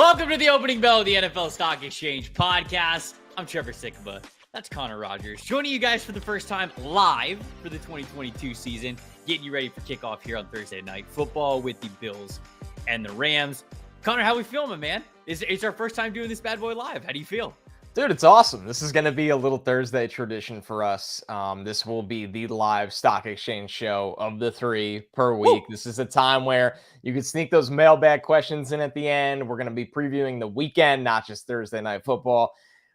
Welcome to the opening bell of the NFL Stock Exchange podcast. I'm Trevor Sikkema. That's Connor Rogers. Joining you guys for the first time live for the 2022 season. Getting you ready for kickoff here on Thursday night football with the Bills and the Rams. Connor, how we feeling, man? It's our first time doing this bad boy live. How do you feel? Dude, it's awesome. This is going to be a little Thursday tradition for us. This will be the live stock exchange show of the 3 per week. Woo! This is a time where you can sneak those mailbag questions in at the end. We're going to be previewing the weekend, not just Thursday night football.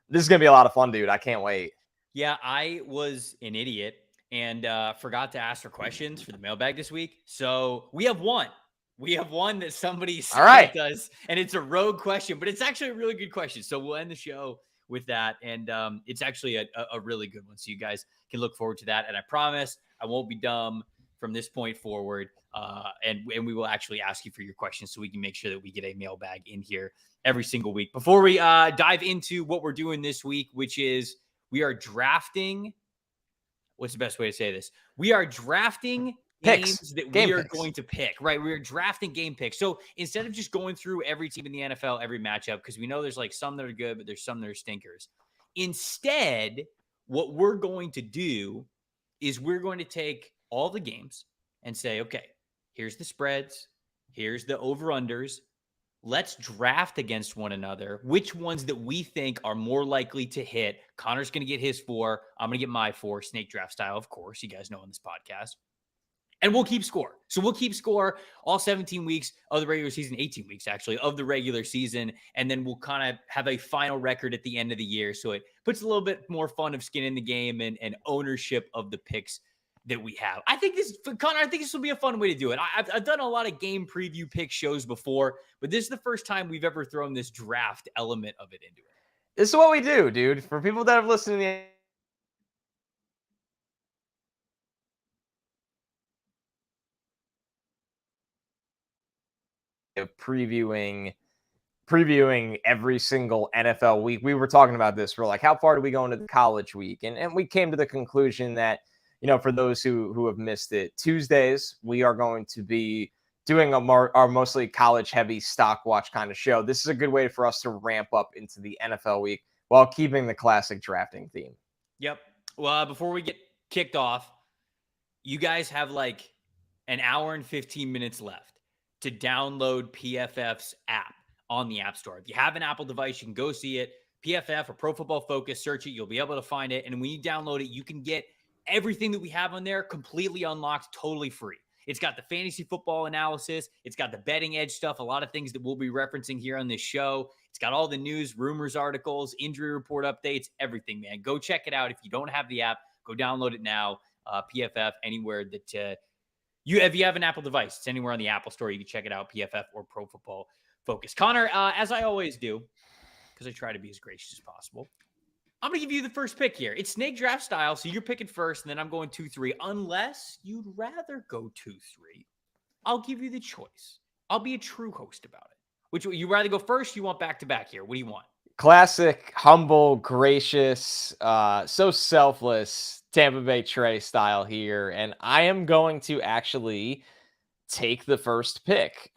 This is going to be a lot of fun, dude. I can't wait. Yeah, I was an idiot and forgot to ask for questions for the mailbag this week. So we have one. We have one that somebody sent us, and it's a rogue question, but it's actually a really good question. So we'll end the show with that, and it's actually a really good one, so you guys can look forward to that. And I promise I won't be dumb from this point forward, and we will actually ask you for your questions so we can make sure that we get a mailbag in here every single week. Before we dive into what we're doing this week, which is we are drafting, what's the best way to say this? We are drafting games that we are going to pick, right? We're drafting game picks. So instead of just going through every team in the NFL, every matchup, because we know there's like some that are good, but there's some that are stinkers. Instead, what we're going to do is we're going to take all the games and say, okay, here's the spreads, here's the over-unders. Let's draft against one another. Which ones that we think are more likely to hit? Connor's going to get his 4. I'm going to get my 4, snake draft style, of course. You guys know on this podcast. And we'll keep score. So we'll keep score all 17 weeks of the regular season, 18 weeks actually, of the regular season. And then we'll kind of have a final record at the end of the year. So it puts a little bit more fun of skin in the game and ownership of the picks that we have. I think this, Connor, I think this will be a fun way to do it. I've done a lot of game preview pick shows before, but this is the first time we've ever thrown this draft element of it into it. This is what we do, dude. For people that have listened to the previewing every single NFL week. We were talking about this. We're like, how far do we go into the college week? And we came to the conclusion that, you know, for those who have missed it, Tuesdays, we are going to be doing our mostly college heavy stock watch kind of show. This is a good way for us to ramp up into the NFL week while keeping the classic drafting theme. Yep. Well, before we get kicked off, you guys have like an hour and 15 minutes left to download PFF's app on the App Store. If you have an Apple device, you can go see it. PFF or Pro Football Focus, search it. You'll be able to find it. And when you download it, you can get everything that we have on there completely unlocked, totally free. It's got the fantasy football analysis. It's got the betting edge stuff, a lot of things that we'll be referencing here on this show. It's got all the news, rumors, articles, injury report updates, everything, man. Go check it out. If you don't have the app, go download it now. PFF, anywhere that if you have an Apple device, it's anywhere on the Apple Store. You can check it out, PFF or Pro Football Focus. Connor, as I always do, because I try to be as gracious as possible, I'm going to give you the first pick here. It's snake draft style, so you're picking first, and then I'm going 2-3. Unless you'd rather go 2-3, I'll give you the choice. I'll be a true host about it. Which you rather go first? You want back-to-back here? What do you want? Classic, humble, gracious, so selfless Tampa Bay Trey style here. And I am going to actually take the first pick.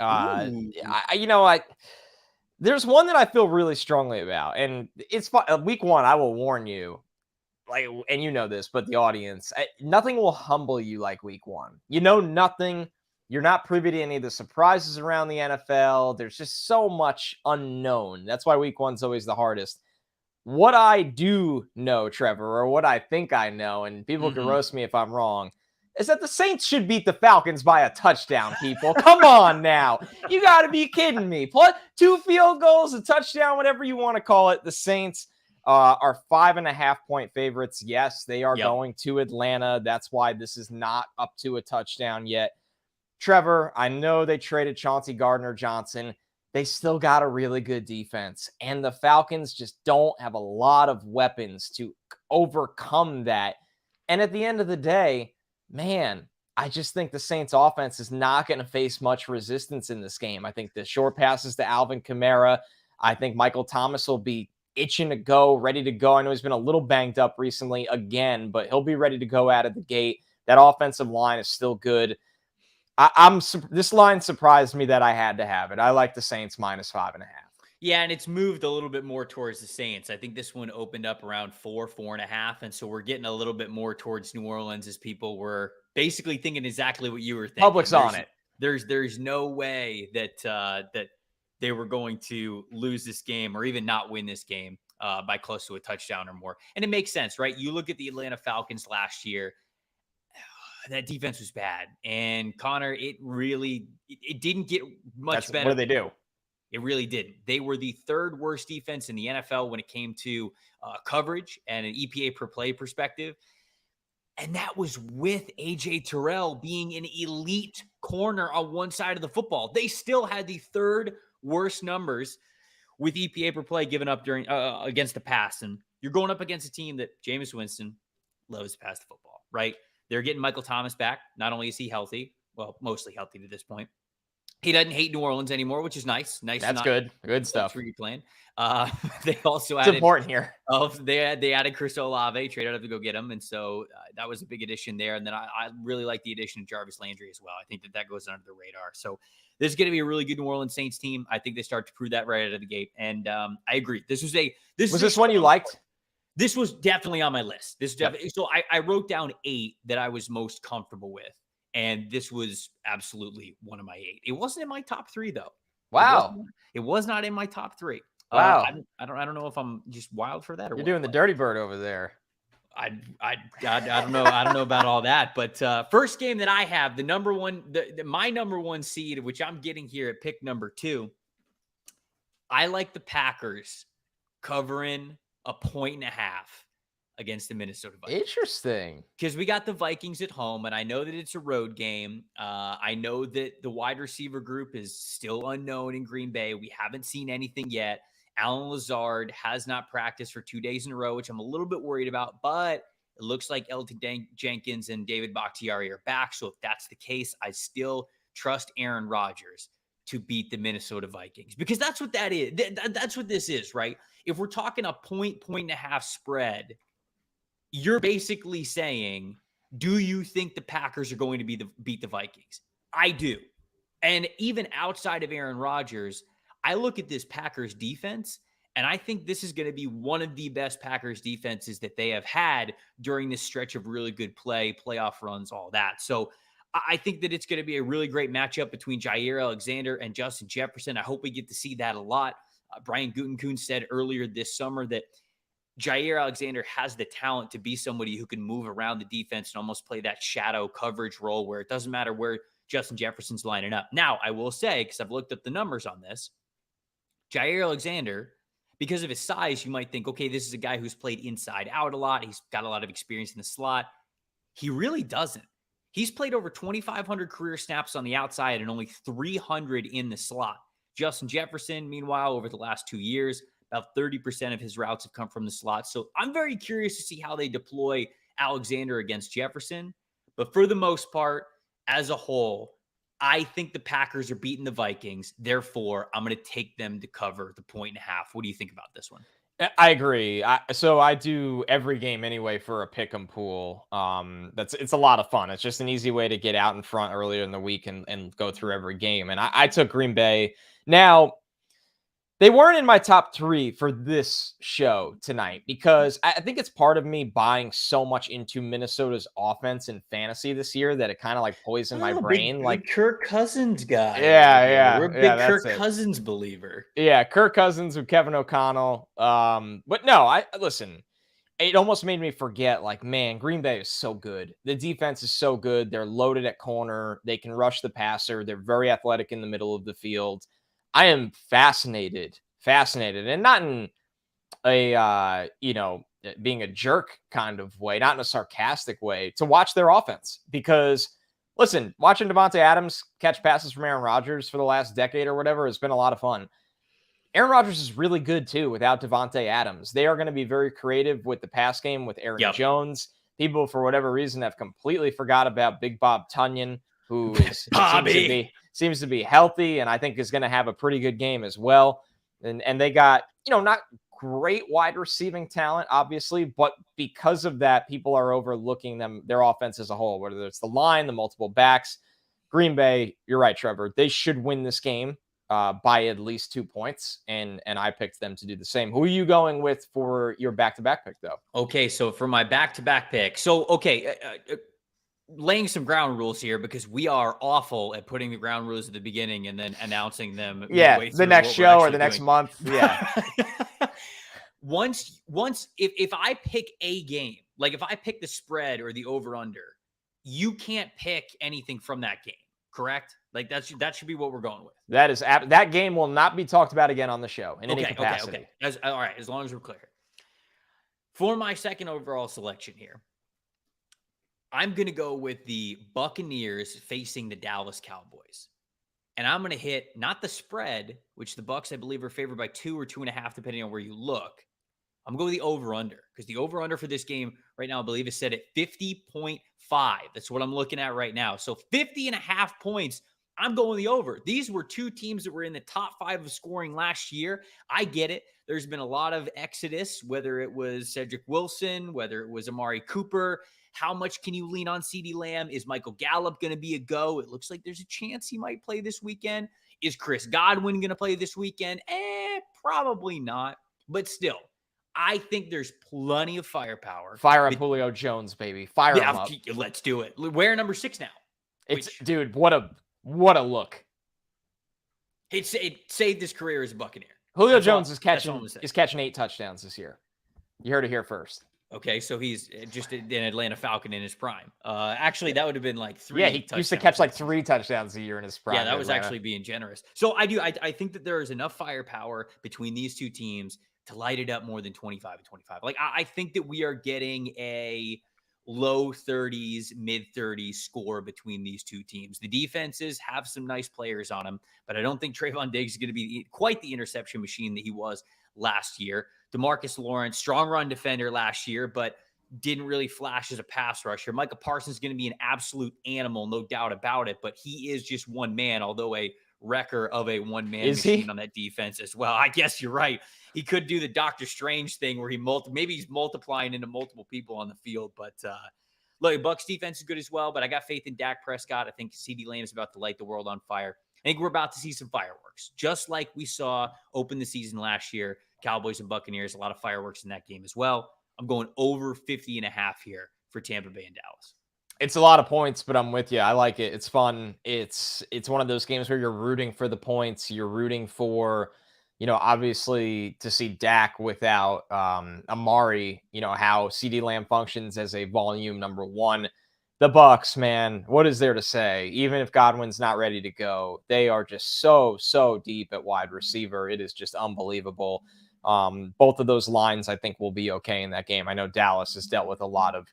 There's one that I feel really strongly about, and it's week 1. I will warn you, and you know this, but the audience, nothing will humble you like week 1. You know nothing. You're not privy to any of the surprises around the NFL. There's just so much unknown. That's why week 1's always the hardest. What I do know, Trevor, or what I think I know, and people can roast me if I'm wrong, is that the Saints should beat the Falcons by a touchdown, people. Come on now. You got to be kidding me. Plus 2 field goals, a touchdown, whatever you want to call it. The Saints are 5.5-point favorites. Yes, they are going to Atlanta. That's why this is not up to a touchdown yet. Trevor, I know they traded Chauncey Gardner-Johnson. They still got a really good defense. And the Falcons just don't have a lot of weapons to overcome that. And at the end of the day, man, I just think the Saints offense is not going to face much resistance in this game. I think the short passes to Alvin Kamara. I think Michael Thomas will be itching to go, ready to go. I know he's been a little banged up recently again, but he'll be ready to go out of the gate. That offensive line is still good. This line surprised me that I had to have it. I like the Saints -5.5. Yeah, and it's moved a little bit more towards the Saints. I think this one opened up around 4.5, and so we're getting a little bit more towards New Orleans as people were basically thinking exactly what you were thinking. Public's on it. There's no way that that they were going to lose this game or even not win this game by close to a touchdown or more. And it makes sense, right? You look at the Atlanta Falcons last year. That defense was bad, and Connor, it didn't get much better. What do they do? It really didn't. They were the third worst defense in the NFL when it came to coverage and an EPA per play perspective. And that was with A.J. Terrell being an elite corner on one side of the football. They still had the third worst numbers with EPA per play given up during against the pass. And you're going up against a team that Jameis Winston loves to pass the football, right? They're getting Michael Thomas back. Not only is he healthy, well, mostly healthy to this point, he doesn't hate New Orleans anymore, which is nice. That's good. Good stuff. Where you playing? They also added. It's important here. They added Chris Olave, traded up to go get him, and so that was a big addition there. And then I really like the addition of Jarvis Landry as well. I think that goes under the radar. So this is going to be a really good New Orleans Saints team. I think they start to prove that right out of the gate. And I agree. Was this one you liked? This was definitely on my list. So I wrote down 8 that I was most comfortable with. And this was absolutely one of my 8. It wasn't in my top 3, though. Wow. It was not in my top 3. Wow. I don't know if I'm just wild for that or you're doing the dirty bird over there. I don't know. I don't know about all that. But first game that I have, my number 1 seed, which I'm getting here at pick number 2. I like the Packers covering 1.5 against the Minnesota Vikings. Interesting. Because we got the Vikings at home, and I know that it's a road game. I know that the wide receiver group is still unknown in Green Bay. We haven't seen anything yet. Alan Lazard has not practiced for 2 days in a row, which I'm a little bit worried about, but it looks like Elton Jenkins and David Bakhtiari are back. So if that's the case, I still trust Aaron Rodgers to beat the Minnesota Vikings, because that's what that is. That's what this is, right? If we're talking a point and a half spread, you're basically saying, do you think the Packers are going to beat the Vikings? I do. And even outside of Aaron Rodgers, I look at this Packers defense, and I think this is going to be one of the best Packers defenses that they have had during this stretch of really good play, playoff runs, all that. So I think that it's going to be a really great matchup between Jair Alexander and Justin Jefferson. I hope we get to see that a lot. Brian Gutekunst said earlier this summer that Jair Alexander has the talent to be somebody who can move around the defense and almost play that shadow coverage role where it doesn't matter where Justin Jefferson's lining up. Now, I will say, because I've looked up the numbers on this, Jair Alexander, because of his size, you might think, okay, this is a guy who's played inside out a lot. He's got a lot of experience in the slot. He really doesn't. He's played over 2,500 career snaps on the outside and only 300 in the slot. Justin Jefferson, meanwhile, over the last 2 years, about 30% of his routes have come from the slot. So I'm very curious to see how they deploy Alexander against Jefferson. But for the most part, as a whole, I think the Packers are beating the Vikings. Therefore, I'm going to take them to cover the 1.5. What do you think about this one? I agree. So I do every game anyway for a pick'em pool. It's a lot of fun. It's just an easy way to get out in front earlier in the week and go through every game. And I took Green Bay. Now, they weren't in my top 3 for this show tonight because I think it's part of me buying so much into Minnesota's offense and fantasy this year that it kind of like poisoned my brain. Big Kirk Cousins guy. Yeah. We're a big Kirk Cousins believer. Yeah, Kirk Cousins with Kevin O'Connell. But no, listen. It almost made me forget, like, man, Green Bay is so good. The defense is so good. They're loaded at corner. They can rush the passer. They're very athletic in the middle of the field. I am fascinated, and not in a, being a jerk kind of way, not in a sarcastic way, to watch their offense. Because, listen, watching Davante Adams catch passes from Aaron Rodgers for the last decade or whatever has been a lot of fun. Aaron Rodgers is really good, too, without Davante Adams. They are going to be very creative with the pass game with Aaron Jones. People, for whatever reason, have completely forgot about Big Bob Tunyon, who seems to be healthy and I think is going to have a pretty good game as well. And they got, not great wide receiving talent, obviously, but because of that, people are overlooking their offense as a whole, whether it's the line, the multiple backs. Green Bay, you're right, Trevor. They should win this game. by at least 2 points, and I picked them to do the same. Who are you going with for your back-to-back pick, though? Okay, so for my back-to-back pick, laying some ground rules here because we are awful at putting the ground rules at the beginning and then announcing them. Yeah, the next show or the next month. Yeah. Once if I pick a game, like if I pick the spread or the over/under, you can't pick anything from that game, correct? Like that should be what we're going with. That game will not be talked about again on the show in any capacity. Okay. All right, as long as we're clear. For my second overall selection here, I'm going to go with the Buccaneers facing the Dallas Cowboys. And I'm going to hit not the spread, which the Bucs, I believe, are favored by 2 or 2.5, depending on where you look. I'm going to go with the over/under because the over/under for this game right now, I believe, is set at 50.5. That's what I'm looking at right now. So 50.5 points. I'm going the over. These were two teams that were in the top 5 of scoring last year. I get it. There's been a lot of exodus, whether it was Cedric Wilson, whether it was Amari Cooper. How much can you lean on CeeDee Lamb? Is Michael Gallup going to be a go? It looks like there's a chance he might play this weekend. Is Chris Godwin going to play this weekend? Probably not. But still, I think there's plenty of firepower. Fire up Julio Jones, baby. Fire him up. Let's do it. We're number 6 now. Dude, what a look. It saved his career as a Buccaneer. Julio Jones is catching 8 touchdowns this year. You heard it here first. Okay, so he's just an Atlanta Falcon in his prime. Actually, that would have been like 3. Yeah, he used to catch like 3 touchdowns a year in his prime. Yeah, that was actually being generous. So I think that there is enough firepower between these two teams to light it up more than 25 and 25. Like I think that we are getting a low 30s, mid 30s score between these two teams. The defenses have some nice players on them, but I don't think Trayvon Diggs is going to be quite the interception machine that he was last year. DeMarcus Lawrence, strong run defender last year, but didn't really flash as a pass rusher. Micah Parsons is going to be an absolute animal, no doubt about it, but he is just one man, although a wrecker of a one-man machine on that defense as well. I guess you're right. He could do the Doctor Strange thing where maybe he's multiplying into multiple people on the field, but look, Bucs defense is good as well, but I got faith in Dak Prescott. I think CeeDee Lamb is about to light the world on fire. I think we're about to see some fireworks, just like we saw open the season last year. Cowboys and Buccaneers, a lot of fireworks in that game as well. I'm going over 50.5 here for Tampa Bay and Dallas. It's a lot of points, but I'm with you. I like it. It's fun. It's one of those games where you're rooting for the points. You're rooting for, obviously to see Dak without Amari, how CeeDee Lamb functions as a volume number 1. The Bucs, man, what is there to say? Even if Godwin's not ready to go, they are just so deep at wide receiver. It is just unbelievable. Both of those lines, I think, will be okay in that game. I know Dallas has dealt with a lot of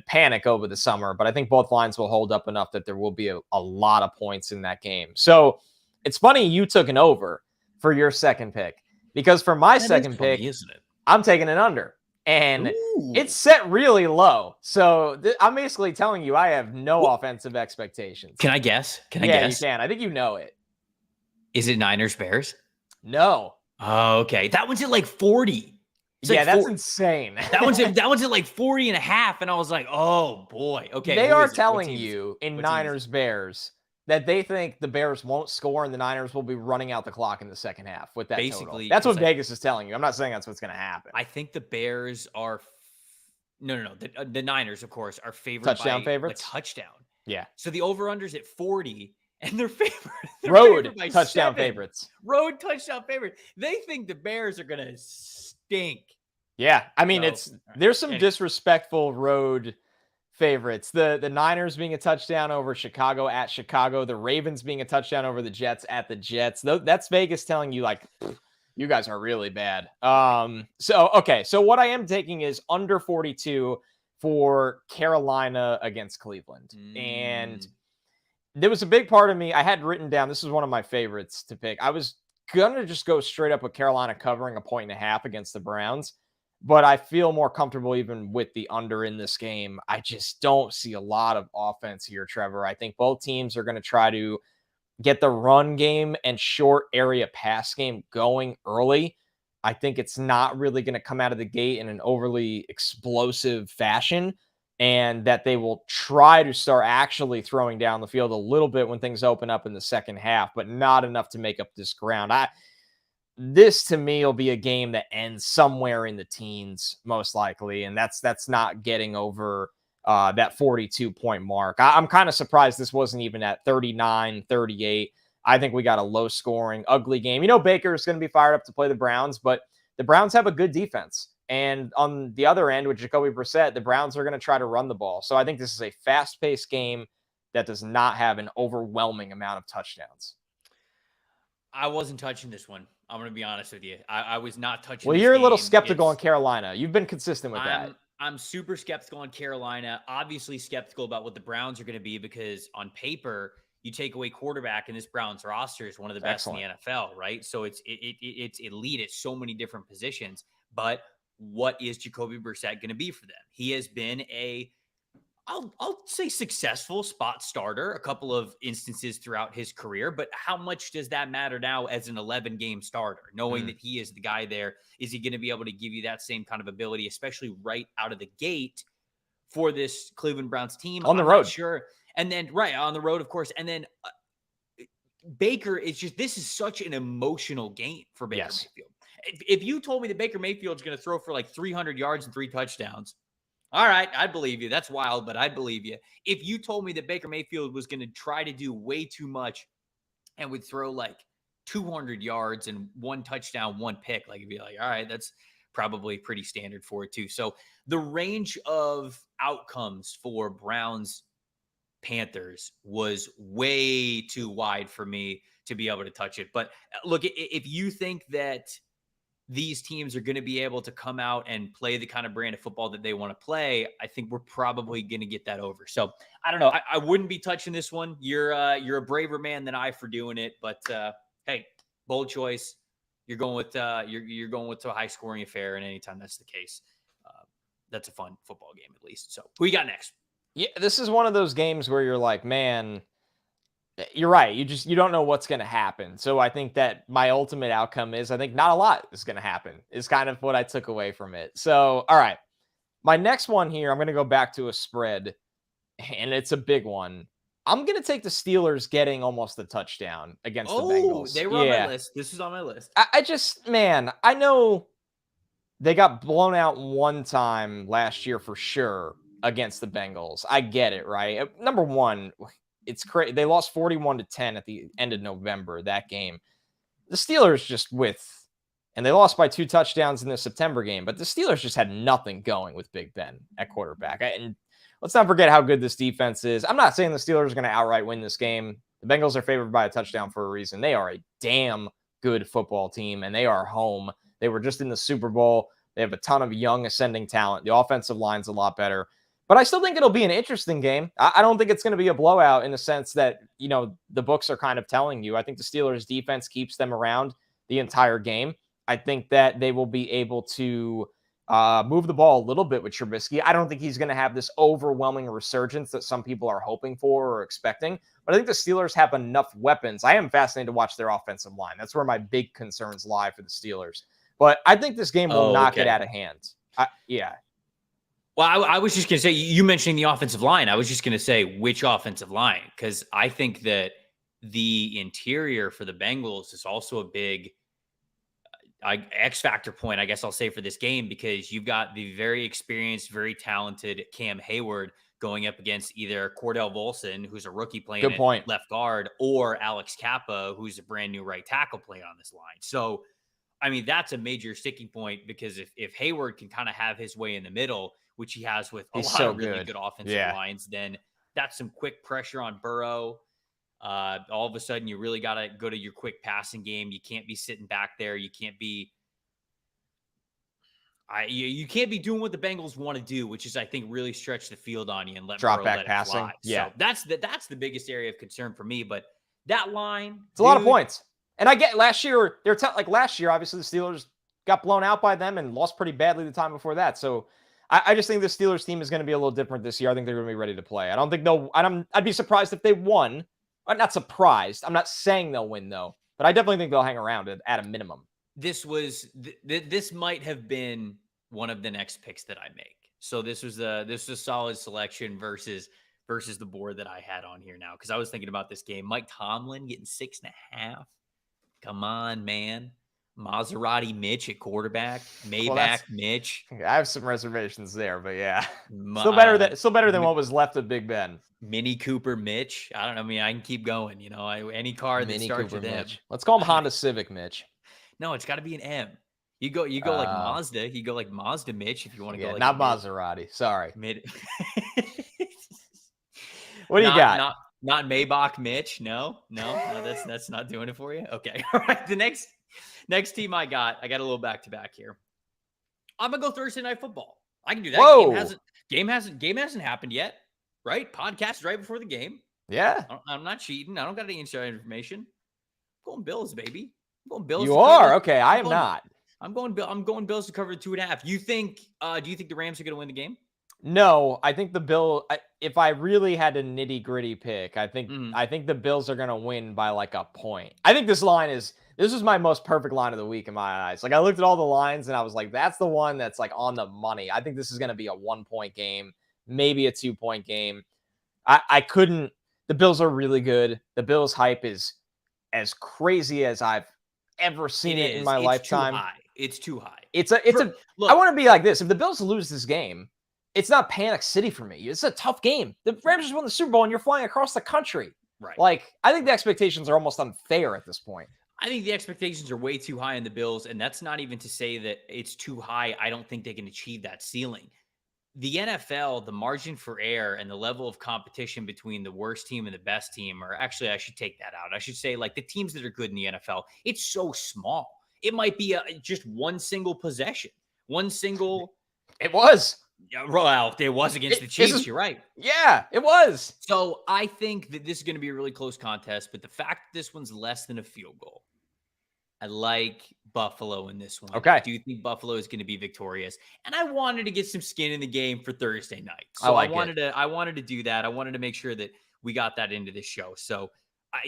panic over the summer, but I think both lines will hold up enough that there will be a lot of points in that game. So it's funny you took an over for your second pick, because for my second pick, isn't it? I'm taking an under, and it's set really low. So I'm basically telling you I have no offensive expectations. Can I guess? Yeah, you can. I think you know it. Is it Niners Bears? No. Oh, okay. That one's at like 40. That's insane. That one's at like 40.5. And I was like, oh boy. Okay. They are telling you in Niners Bears that they think the Bears won't score and the Niners will be running out the clock in the second half with that basically total. That's what Vegas is telling you. I'm not saying that's what's going to happen. I think the Bears are no. The Niners, of course, are favored touchdown by favorites. A touchdown. Yeah. So the over/under's at 40. And they're favored. Road touchdown favorites. Road touchdown favorites. They think the Bears are going to stink. Yeah. I mean, there's some disrespectful road favorites. The Niners being a touchdown over Chicago at Chicago. The Ravens being a touchdown over the Jets at the Jets. That's Vegas telling you, like, you guys are really bad. So what I am taking is under 42 for Carolina against Cleveland. And there was a big part of me, I had written down, this is one of my favorites to pick. I was going to just go straight up with Carolina covering 1.5 against the Browns, but I feel more comfortable even with the under in this game. I just don't see a lot of offense here, Trevor. I think both teams are going to try to get the run game and short area pass game going early. I think it's not really going to come out of the gate in an overly explosive fashion. and that they will try to start actually throwing down the field a little bit when things open up in the second half, but not enough to make up this ground. This to me will be a game that ends somewhere in the teens, most likely, and that's not getting over that 42-point mark. I'm kind of surprised this wasn't even at 39, 38. I think we got a low-scoring, ugly game. Baker's going to be fired up to play the Browns, but the Browns have a good defense. And on the other end, with Jacoby Brissett, the Browns are going to try to run the ball. So I think this is a fast-paced game that does not have an overwhelming amount of touchdowns. I wasn't touching this one. I'm going to be honest with you. I was not touching Well, this you're game. a little skeptical on Carolina. You've been consistent with that. I'm super skeptical on Carolina. Obviously skeptical about what the Browns are going to be because on paper, you take away quarterback and this Browns roster is one of the best in the NFL, right? So it's elite at so many different positions. But what is Jacoby Brissett going to be for them? He has been I'll say successful spot starter a couple of instances throughout his career, but how much does that matter now as an 11-game starter, knowing that he is the guy there? Is he going to be able to give you that same kind of ability, especially right out of the gate for this Cleveland Browns team? On the road. Not sure. And then, right, on the road, of course. And then Baker, this is such an emotional game for Baker Mayfield. If you told me that Baker Mayfield's going to throw for like 300 yards and 3 touchdowns, all right, I'd believe you. That's wild, but I'd believe you. If you told me that Baker Mayfield was going to try to do way too much and would throw like 200 yards and 1 touchdown, 1 pick, like, you'd be like, all right, that's probably pretty standard for it too. So the range of outcomes for Browns Panthers was way too wide for me to be able to touch it. But look, if you think that these teams are going to be able to come out and play the kind of brand of football that they want to play, I think we're probably going to get that over. So I don't know. I wouldn't be touching this one. You're a braver man than I for doing it, but hey, bold choice. You're going with you're going with a high scoring affair, and anytime that's the case, that's a fun football game at least. So who you got next? Yeah, this is one of those games where you're like, man, you're right. You don't know what's going to happen. So I think that my ultimate outcome is I think not a lot is going to happen is kind of what I took away from it. So, all right. My next one here, I'm going to go back to a spread, and it's a big one. I'm going to take the Steelers getting almost a touchdown against the Bengals. They were on my list. This is on my list. I know they got blown out one time last year for sure against the Bengals. I get it, right? Number one, it's crazy. They lost 41-10 at the end of November, that game. The Steelers and they lost by 2 touchdowns in the September game, but the Steelers just had nothing going with Big Ben at quarterback. And let's not forget how good this defense is. I'm not saying the Steelers are going to outright win this game. The Bengals are favored by a touchdown for a reason. They are a damn good football team, and they are home. They were just in the Super Bowl. They have a ton of young ascending talent. The offensive line's a lot better. But I still think it'll be an interesting game. I don't think it's going to be a blowout in the sense that, the books are kind of telling you. I think the Steelers defense keeps them around the entire game. I think that they will be able to move the ball a little bit with Trubisky. I don't think he's going to have this overwhelming resurgence that some people are hoping for or expecting. But I think the Steelers have enough weapons. I am fascinated to watch their offensive line. That's where my big concerns lie for the Steelers. But I think this game will not get out of hand. Yeah. Well, I was just going to say, you mentioning the offensive line. I was just going to say which offensive line, because I think that the interior for the Bengals is also a big X factor point, I guess I'll say, for this game, because you've got the very experienced, very talented Cam Hayward going up against either Cordell Volson, who's a rookie playing at left guard, or Alex Kappa, who's a brand new right tackle playing on this line. So, I mean, that's a major sticking point, because if Hayward can kind of have his way in the middle, which he has with a lot of really good offensive lines, then that's some quick pressure on Burrow. All of a sudden, you really got to go to your quick passing game. You can't be sitting back there. You can't be you can't be doing what the Bengals want to do, which is, I think, really stretch the field on you and let Burrow let passing. It fly. Yeah, so that's the biggest area of concern for me. But that line, it's a lot of points. And I get last year, last year, obviously the Steelers got blown out by them and lost pretty badly the time before that. So I just think the Steelers team is going to be a little different this year. I think they're going to be ready to play. I don't think I'd be surprised if they won. I'm not surprised. I'm not saying they'll win though, but I definitely think they'll hang around at a minimum. This might have been one of the next picks that I make. So this was a solid selection versus the board that I had on here now, because I was thinking about this game. Mike Tomlin getting 6.5. Come on, man. Maserati Mitch at quarterback. Well, Maybach Mitch. I have some reservations there, but yeah, still Uh, better than what was left of Big Ben. Mini Cooper Mitch. I don't know. I mean, I can keep going. You know, any car that Mini starts Cooper with M. Mitch. Let's call him Honda Civic Mitch. No, it's got to be an M. You go like Mazda. You go like Mazda Mitch if you want to go like not Maserati. Sorry. Mid. What do you got? Not Maybach Mitch. No, that's not doing it for you. Okay. All right. The next team I got a little back-to-back here. I'm gonna go Thursday Night Football. I can do that. Whoa. Game hasn't happened yet, right? Podcast is right before the game. Yeah. I'm not cheating. I don't got any inside information. I'm going Bills, baby. I'm going Bills. You are? Okay, I am not. I'm going Bills to cover 2.5. You think? Do you think the Rams are going to win the game? No, I think the Bill. If I really had a nitty gritty pick, I think the Bills are going to win by like a point. I think this is my most perfect line of the week in my eyes. Like I looked at all the lines and I was like, that's the one that's like on the money. I think this is going to be a 1-point game, maybe a 2-point game. I couldn't. The Bills are really good. The Bills hype is as crazy as I've ever seen it in my lifetime. It's too high. Look, I want to be like this. If the Bills lose this game, it's not Panic City for me. It's a tough game. The Rams just won the Super Bowl and you're flying across the country. Right. Like, I think the expectations are almost unfair at this point. I think the expectations are way too high in the Bills, and that's not even to say that it's too high. I don't think they can achieve that ceiling. The NFL, the margin for error and the level of competition between the worst team and the best team, or actually I should take that out. I should say like the teams that are good in the NFL, it's so small. It might be just one single possession, one single. It was. Yeah, well, it was against the Chiefs. You're right. Yeah, it was. So I think that this is going to be a really close contest, but the fact that this one's less than a field goal, I like Buffalo in this one. Okay. I do think Buffalo is going to be victorious. And I wanted to get some skin in the game for Thursday night. So I wanted to do that. I wanted to make sure that we got that into this show. So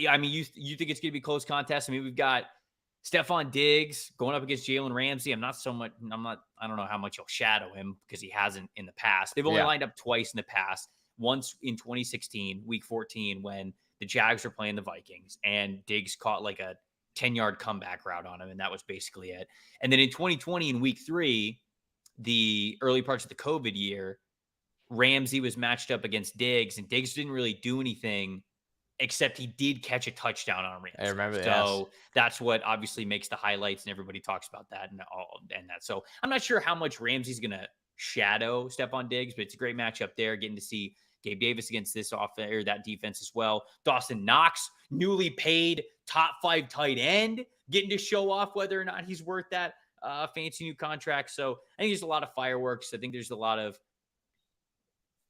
I mean, you think it's going to be a close contest? I mean, we've got Stephon Diggs going up against Jalen Ramsey. I don't know how much he'll shadow him because he hasn't in the past. They've only lined up twice in the past. Once in 2016, week 14, when the Jags were playing the Vikings and Diggs caught like a 10-yard comeback route on him. And that was basically it. And then in 2020, in week 3, the early parts of the COVID year, Ramsey was matched up against Diggs and Diggs didn't really do anything except he did catch a touchdown on Ramsey. I remember that. So that's what obviously makes the highlights and everybody talks about that and that. So I'm not sure how much Ramsey's going to shadow Stephon Diggs, but it's a great matchup there. Getting to see Gabe Davis against this offense or that defense as well. Dawson Knox, newly paid top 5 tight end, getting to show off whether or not he's worth that fancy new contract. So I think there's a lot of fireworks. I think there's a lot of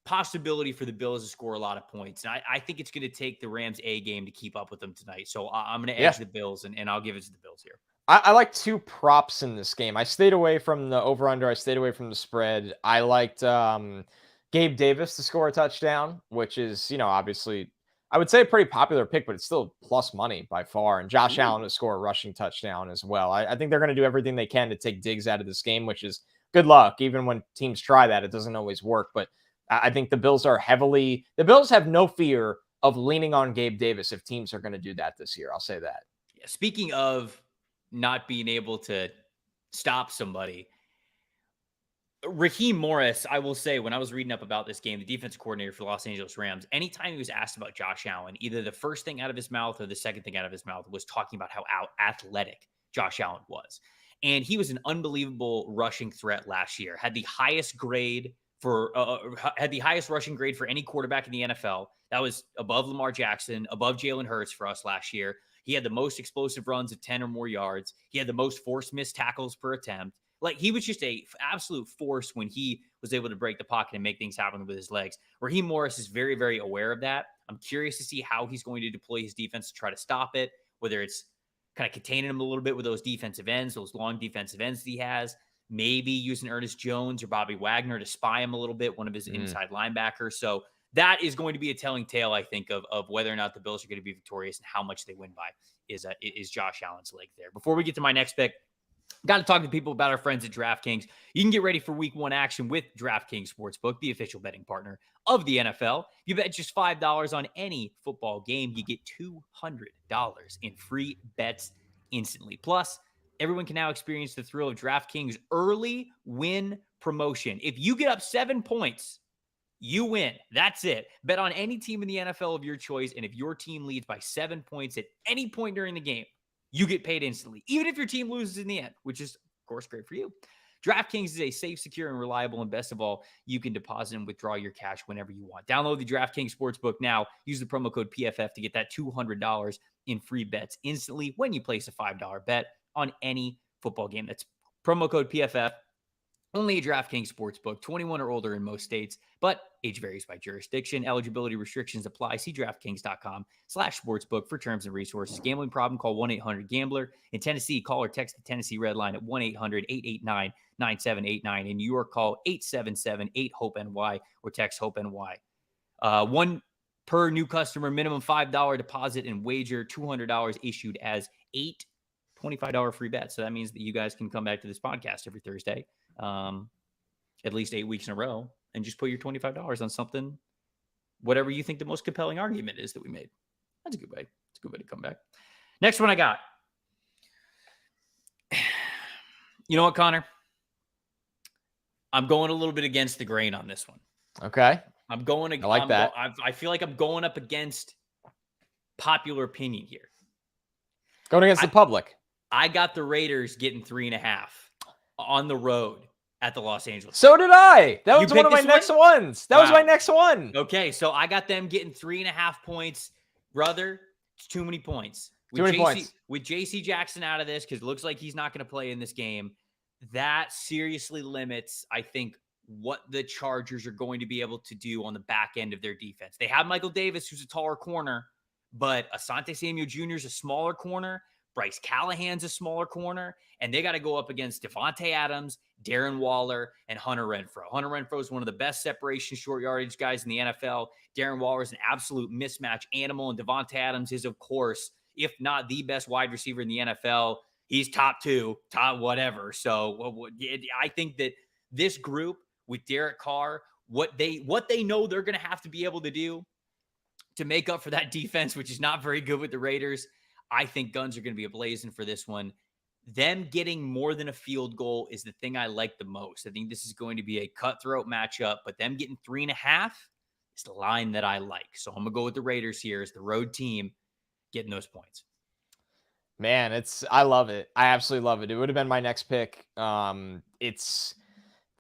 possibility for the Bills to score a lot of points. And I think it's going to take the Rams A game to keep up with them tonight. So I'm going to edge the Bills and I'll give it to the Bills here. I like 2 props in this game. I stayed away from the over-under. I stayed away from the spread. I liked Gabe Davis to score a touchdown, which is, obviously, I would say a pretty popular pick, but it's still plus money by far. And Josh Allen to score a rushing touchdown as well. I think they're going to do everything they can to take Diggs out of this game, which is good luck. Even when teams try that, it doesn't always work. But I think the Bills have no fear of leaning on Gabe Davis if teams are going to do that this year. I'll say that. Yeah, speaking of not being able to stop somebody, Raheem Morris, I will say, when I was reading up about this game, the defensive coordinator for the Los Angeles Rams, anytime he was asked about Josh Allen, either the first thing out of his mouth or the second thing out of his mouth was talking about how athletic Josh Allen was. And he was an unbelievable rushing threat last year, had the highest rushing grade for any quarterback in the NFL. That was above Lamar Jackson, above Jalen Hurts for us last year. He had the most explosive runs of 10 or more yards. He had the most forced missed tackles per attempt. Like, he was just a absolute force when he was able to break the pocket and make things happen with his legs. Raheem Morris is very, very aware of that. I'm curious to see how he's going to deploy his defense to try to stop it, whether it's kind of containing him a little bit with those defensive ends, those long defensive ends that he has. Maybe using Ernest Jones or Bobby Wagner to spy him a little bit, one of his inside linebackers. So that is going to be a telling tale, I think, of whether or not the Bills are going to be victorious and how much they win by is Josh Allen's leg there. Before we get to my next pick, Got to talk to people about our friends at DraftKings. You can get ready for week 1 action with DraftKings Sportsbook, the official betting partner of the NFL. You bet just $5 on any football game, you get $200 in free bets instantly. Plus, everyone can now experience the thrill of DraftKings early win promotion. If you get up 7 points, you win. That's it. Bet on any team in the NFL of your choice, and if your team leads by 7 points at any point during the game, you get paid instantly, even if your team loses in the end, which is, of course, great for you. DraftKings is a safe, secure, and reliable, and best of all, you can deposit and withdraw your cash whenever you want. Download the DraftKings Sportsbook now. Use the promo code PFF to get that $200 in free bets instantly when you place a $5 bet on any football game. That's promo code PFF. Only a DraftKings Sportsbook, 21 or older in most states, but age varies by jurisdiction. Eligibility restrictions apply. See DraftKings.com/sportsbook for terms and resources. Gambling problem? Call 1-800-GAMBLER. In Tennessee, call or text the Tennessee Red Line at 1-800-889-9789. In New York, call 877-8-HOPE-NY or text HOPE-NY. One per new customer, minimum $5 deposit and wager, $200 issued as 8 $25 free bets. So that means that you guys can come back to this podcast every Thursday, at least 8 weeks in a row, and just put your $25 on something, whatever you think the most compelling argument is that we made. That's a good way. It's a good way to come back. Next one I got. You know what, Connor? I'm going a little bit against the grain on this one. Okay. I like that. I feel like I'm going up against popular opinion here. Going against the public. I got the Raiders getting 3.5 on the road at the Los Angeles. So did I. That was one of my next ones. That was my next one. Okay, so I got them getting 3.5 points. Brother, it's too many points. Too many points. With J.C. Jackson out of this, because it looks like he's not going to play in this game, that seriously limits, I think, what the Chargers are going to be able to do on the back end of their defense. They have Michael Davis, who's a taller corner, but Asante Samuel Jr. is a smaller corner. Bryce Callahan's a smaller corner, and they got to go up against Devontae Adams, Darren Waller, and Hunter Renfrow. Hunter Renfrow is one of the best separation short yardage guys in the NFL. Darren Waller is an absolute mismatch animal, and Devontae Adams is, of course, if not the best wide receiver in the NFL, he's top 2, top whatever. So I think that this group with Derek Carr, what they know they're going to have to be able to do to make up for that defense, which is not very good with the Raiders, I think guns are going to be ablazing for this one. Them getting more than a field goal is the thing I like the most. I think this is going to be a cutthroat matchup, but them getting 3.5 is the line that I like. So I'm going to go with the Raiders here as the road team getting those points. Man, I love it. I absolutely love it. It would have been my next pick.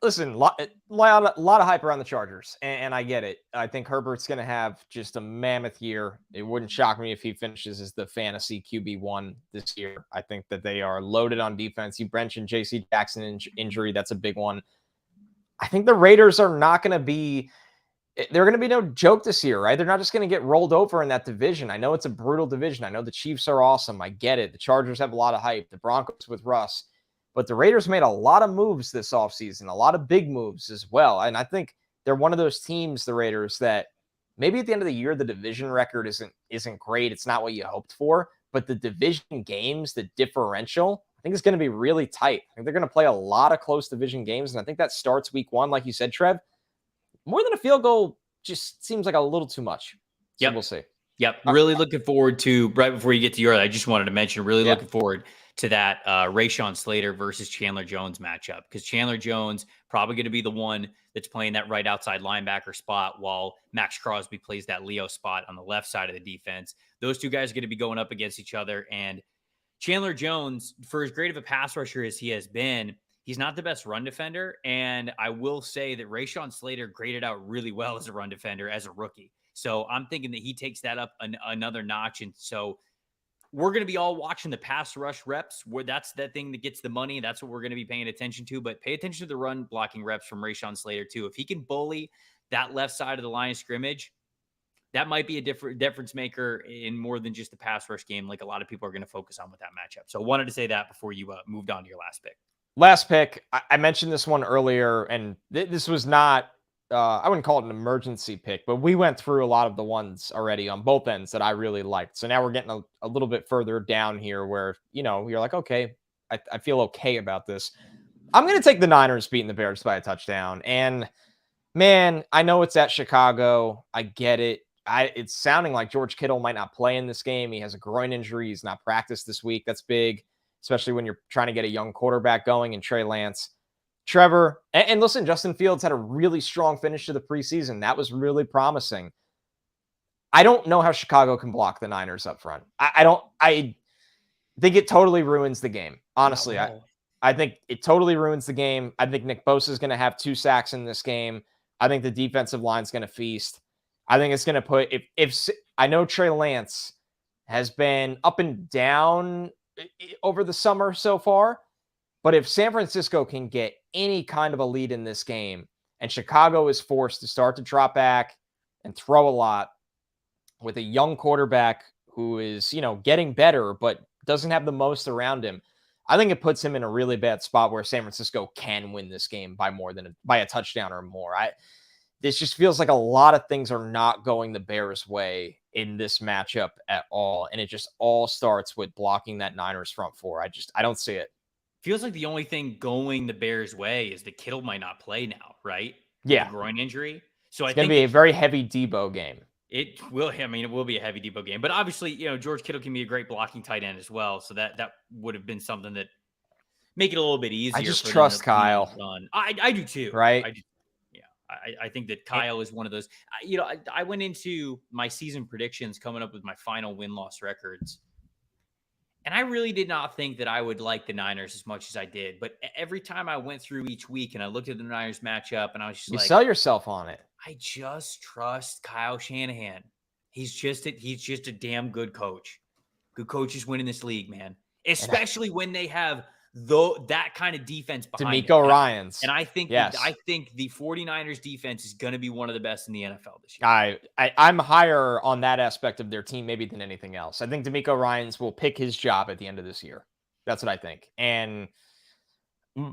Listen, a lot of hype around the Chargers, and I get it. I think Herbert's going to have just a mammoth year. It wouldn't shock me if he finishes as the fantasy QB1 this year. I think that they are loaded on defense. You mentioned J.C. Jackson injury. That's a big one. I think the Raiders are not going to be – they're going to be no joke this year, right? They're not just going to get rolled over in that division. I know it's a brutal division. I know the Chiefs are awesome. I get it. The Chargers have a lot of hype. The Broncos with Russ. But the Raiders made a lot of moves this offseason, a lot of big moves as well. And I think they're one of those teams, the Raiders, that maybe at the end of the year, the division record isn't great. It's not what you hoped for. But the division games, the differential, I think is going to be really tight. I think they're going to play a lot of close division games. And I think that starts week 1, like you said, Trev. More than a field goal just seems like a little too much. So we'll see. Yep. Really looking forward to, right before you get to yours, I just wanted to mention, looking forward to that Rashawn Slater versus Chandler Jones matchup, because Chandler Jones probably going to be the one that's playing that right outside linebacker spot while Max Crosby plays that Leo spot on the left side of the defense. Those two guys are going to be going up against each other. And Chandler Jones, for as great of a pass rusher as he has been, he's not the best run defender. And I will say that Rashawn Slater graded out really well as a run defender as a rookie. So I'm thinking that he takes that up another notch. And so we're going to be all watching the pass rush reps, where that's the thing that gets the money. That's what we're going to be paying attention to. But pay attention to the run blocking reps from Rashawn Slater too. If he can bully that left side of the line of scrimmage, that might be a difference maker in more than just the pass rush game, like a lot of people are going to focus on with that matchup. So I wanted to say that before you moved on to your last pick. Last pick, I mentioned this one earlier, and this was not, I wouldn't call it an emergency pick, but we went through a lot of the ones already on both ends that I really liked. So now we're getting a little bit further down here where, you're like, okay, I feel okay about this. I'm going to take the Niners beating the Bears by a touchdown. And man, I know it's at Chicago. I get it. It's sounding like George Kittle might not play in this game. He has a groin injury. He's not practiced this week. That's big, especially when you're trying to get a young quarterback going and Trey Lance. Trevor, and listen, Justin Fields had a really strong finish to the preseason. That was really promising. I don't know how Chicago can block the Niners up front. I think it totally ruins the game. Honestly, I think it totally ruins the game. I think Nick Bosa is going to have 2 sacks in this game. I think the defensive line is going to feast. I think it's going to put, if I know Trey Lance has been up and down over the summer so far, but if San Francisco can get any kind of a lead in this game and Chicago is forced to start to drop back and throw a lot with a young quarterback who is, getting better, but doesn't have the most around him, I think it puts him in a really bad spot where San Francisco can win this game by a touchdown or more. This just feels like a lot of things are not going the Bears' way in this matchup at all. And it just all starts with blocking that Niners front four. I don't see it. Feels like the only thing going the Bears' way is that Kittle might not play now, right? Yeah. With a groin injury. So it's going to be a very heavy Debo game. It will be a heavy Debo game. But obviously, George Kittle can be a great blocking tight end as well. So that would have been something that make it a little bit easier. I just trust Kyle. I do too. Right? I think that Kyle is one of those. I went into my season predictions coming up with my final win-loss records. And I really did not think that I would like the Niners as much as I did. But every time I went through each week and I looked at the Niners matchup and I was just you sell yourself on it. I just trust Kyle Shanahan. He's just a damn good coach. Good coaches win in this league, man. Especially when they have that kind of defense behind DeMeco Ryans. And I think I think the 49ers defense is going to be one of the best in the NFL this year. I'm higher on that aspect of their team maybe than anything else. I think DeMeco Ryans will pick his job at the end of this year. That's what I think. And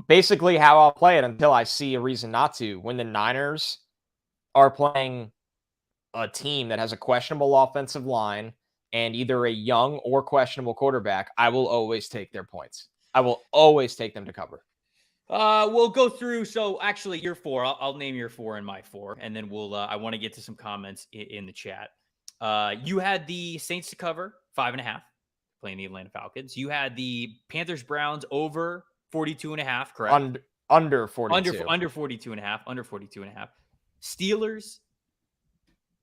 basically how I'll play it until I see a reason not to. When the Niners are playing a team that has a questionable offensive line and either a young or questionable quarterback, I will always take their points. I will always take them to cover. We'll go through. So actually, your 4. I'll name your 4 and my 4, and then we'll. I want to get to some comments in the chat. You had the Saints to cover 5.5, playing the Atlanta Falcons. You had the Panthers Browns over 42.5, correct? Under 42. Under 42.5. Under 42.5. Steelers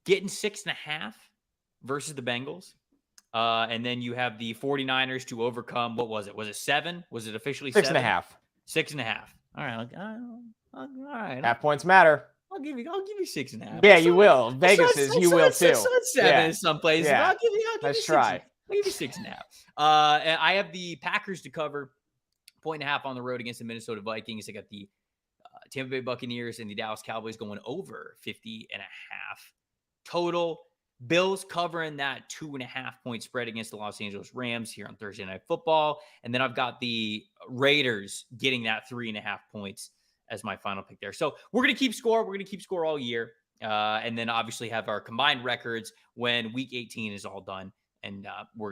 getting 6.5 versus the Bengals. And then you have the 49ers to overcome, what was it? Was it 7? Was it officially 7? 6.5. 6.5. All right. All right. Half points matter. I'll give you 6.5. Yeah, you will. Vegas is you will too. 7 in some places. Yeah. I'll give you Let's try. I'll give you 6.5. And I have the Packers to cover 1.5 on the road against the Minnesota Vikings. I got the Tampa Bay Buccaneers and the Dallas Cowboys going over 50.5 total. Bills covering that 2.5 point spread against the Los Angeles Rams here on Thursday Night Football. And then I've got the Raiders getting that 3.5 points as my final pick there. So we're going to keep score. We're going to keep score all year. And then obviously have our combined records when week 18 is all done. And we'll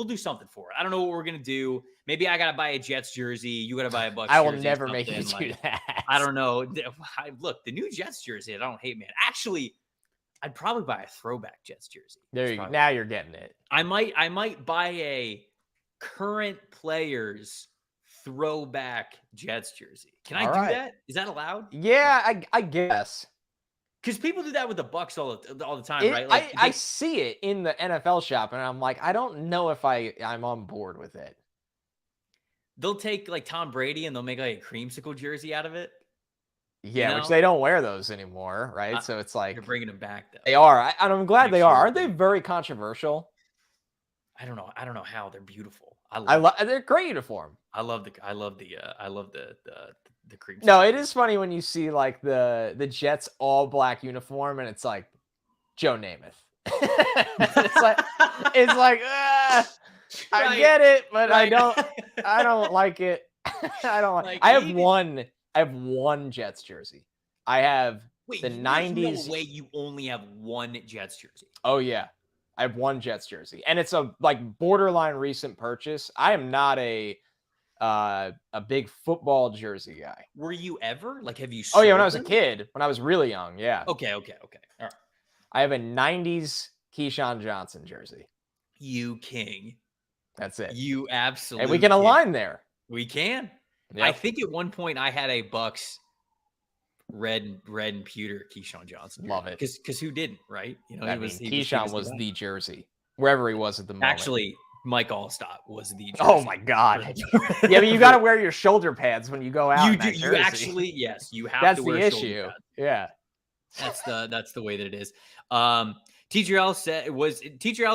do something for it. I don't know what we're going to do. Maybe I got to buy a Jets jersey. You got to buy a Bucs jersey. I will never make you do that. I don't know. Look, the new Jets jersey, I don't hate, man. Actually, I'd probably buy a throwback Jets jersey. There you go. Now you're getting it. I might buy a current players throwback Jets jersey. Can I do that? Is that allowed? Yeah, I guess. Because people do that with the Bucs all the time, right? Like, I see it in the NFL shop, and I'm like, I don't know if I'm on board with it. They'll take like Tom Brady and they'll make like a creamsicle jersey out of it. Yeah, which they don't wear those anymore, right? So it's like you're bringing them back, though. They are, and I'm glad they are. Aren't they very controversial? I don't know how they're beautiful. They're great uniform. I love the cream. No, it is funny when you see like the Jets all black uniform, and it's like Joe Namath. it's like I get it, but I don't like it. I don't like. I have one Jets jersey. I have the 90s. No way you only have one Jets jersey. Oh yeah, I have one Jets jersey, and it's a like borderline recent purchase. I am not a a big football jersey guy. Were you ever? Like, have you Oh, yeah, when I sold was a them? kid, when I was really young, yeah. Okay. All right. I have a 90s Keyshawn Johnson jersey. You king. That's it. You absolute And we can king. align there. We can. Yep. I think at one point I had a Bucks red and pewter Keyshawn Johnson jersey. Love it. Because who didn't, right? You know, Keyshawn was the jersey wherever he was at the moment. Actually, Mike Allstott was the jersey. Oh my God. Yeah, but you got to wear your shoulder pads when you go out. You actually, yes, you have That's to wear the issue. Yeah. That's the way that it is. Teacher L's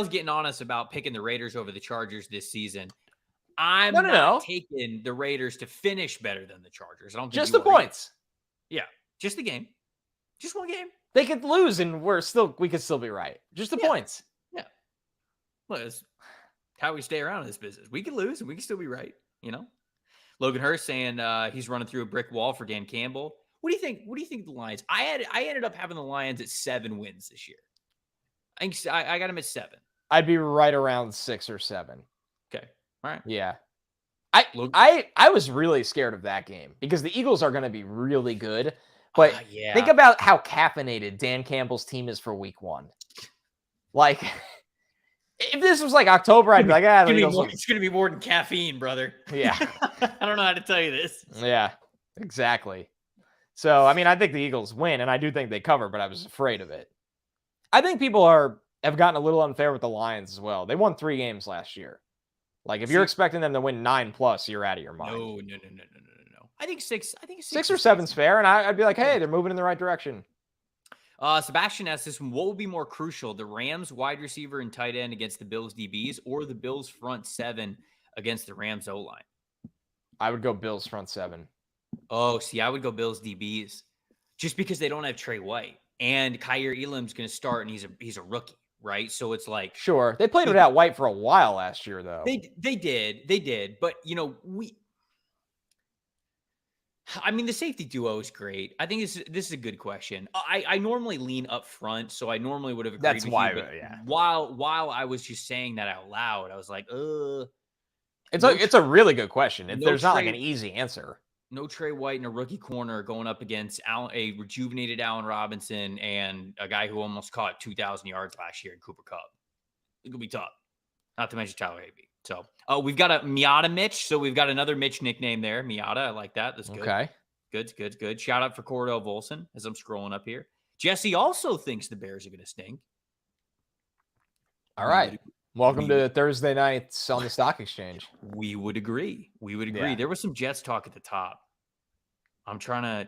getting on us about picking the Raiders over the Chargers this season. I'm not taking the Raiders to finish better than the Chargers. I don't think just the points. Yeah, just the game. Just one game. They could lose and we could still be right. Just the points. Yeah. Well, it's how we stay around in this business. We can lose and we can still be right, you know? Logan Hurst saying he's running through a brick wall for Dan Campbell. What do you think? What do you think of the Lions? I ended up having the Lions at 7 wins this year. I got them at 7. I'd be right around 6 or 7. Okay. All right. Yeah. I was really scared of that game because the Eagles are going to be really good. But think about how caffeinated Dan Campbell's team is for week 1. Like, if this was like October, I'd be like, it's going to be more than caffeine, brother. Yeah. I don't know how to tell you this. Yeah, exactly. So, I mean, I think the Eagles win, and I do think they cover, but I was afraid of it. I think people have gotten a little unfair with the Lions as well. They won 3 games last year. Like, if you're expecting them to win 9+, you're out of your mind. No. I think 6 or 7's fair, and I'd be like, hey, they're moving in the right direction. Sebastian asked this one, what would be more crucial, the Rams wide receiver and tight end against the Bills DBs or the Bills front 7 against the Rams O-line? I would go Bills front 7. Oh, see, I would go Bills DBs just because they don't have Trey White and Kyer Elam's going to start and he's a rookie, right? So it's like, sure, they played without White for a while last year, though. They did, but you know, the safety duo is great. I think this is a good question. I normally lean up front, so I normally would have agreed with you. Yeah. While I was just saying that out loud, I was like, it's a really good question. There's not like an easy answer. No Trey White and a rookie corner going up against a rejuvenated Allen Robinson and a guy who almost caught 2,000 yards last year in Cooper Kupp. It could be tough. Not to mention Tyler Higbee. So we've got a Miata Mitch. So we've got another Mitch nickname there. Miata. I like that. That's good. Okay. Good. Shout out for Cordell Volson as I'm scrolling up here. Jesse also thinks the Bears are going to stink. All right. Welcome to Thursday nights on the stock exchange. We would agree. Yeah. There was some Jets talk at the top. I'm trying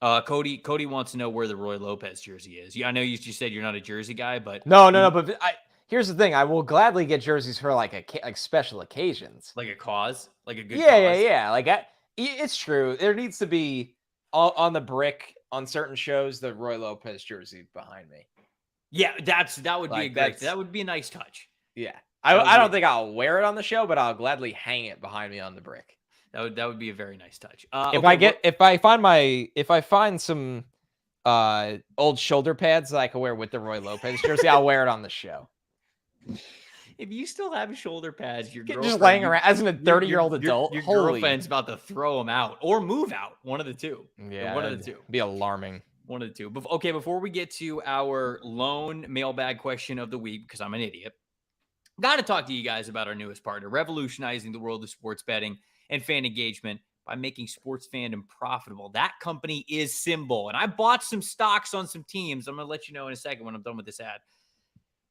to Cody wants to know where the Roy Lopez jersey is. Yeah, I know you said you're not a jersey guy, but no. But here's the thing: I will gladly get jerseys for like special occasions, like a cause, like a good. Yeah. Like it's true. There needs to be on the brick on certain shows the Roy Lopez jersey behind me. Yeah, that would be that would be a nice touch. Yeah, I don't think I'll wear it on the show, but I'll gladly hang it behind me on the brick. That would be a very nice touch. If I find some old shoulder pads that I can wear with the Roy Lopez jersey, I'll wear it on the show. If you still have shoulder pads, your girlfriend just laying around as a 30-year-old adult. Your girlfriend's about to throw them out or move out. One of the two. Yeah, one of the two. Be alarming. One of the two. Okay, before we get to our lone mailbag question of the week, because I'm an idiot, got to talk to you guys about our newest partner, revolutionizing the world of sports betting and fan engagement by making sports fandom profitable. That company is Symbol, and I bought some stocks on some teams. I'm going to let you know in a second when I'm done with this ad.